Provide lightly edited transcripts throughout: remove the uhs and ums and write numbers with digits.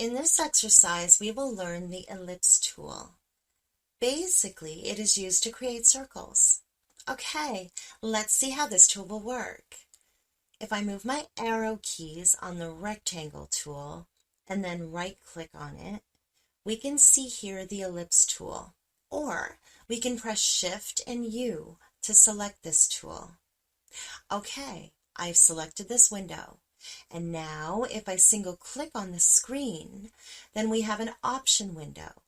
In this exercise, we will learn the ellipse tool. Basically, it is used to create circles. Okay, let's see how this tool will work. If I move my arrow keys on the rectangle tool and then right-click on it, we can see here the ellipse tool. Or we can press Shift and U to select this tool. Okay, I've selected this window. And now if I single click on the screen, then we have an option window.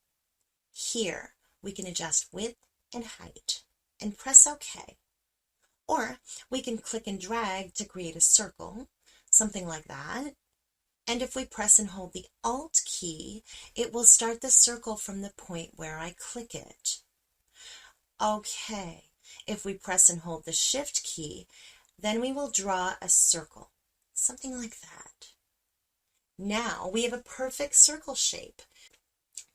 Here we can adjust width and height and press OK. Or we can click and drag to create a circle, something like that. And if we press and hold the Alt key, it will start the circle from the point where I click it. Okay, if we press and hold the Shift key, then we will draw a circle, something like that. Now we have a perfect circle shape.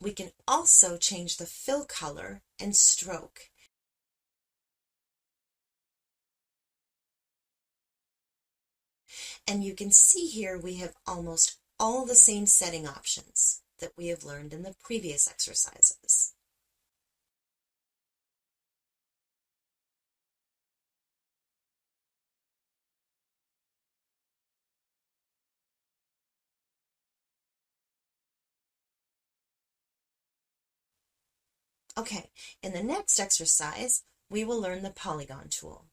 We can also change the fill color and stroke. And you can see here we have almost all the same setting options that we have learned in the previous exercises. Okay, in the next exercise, we will learn the polygon tool.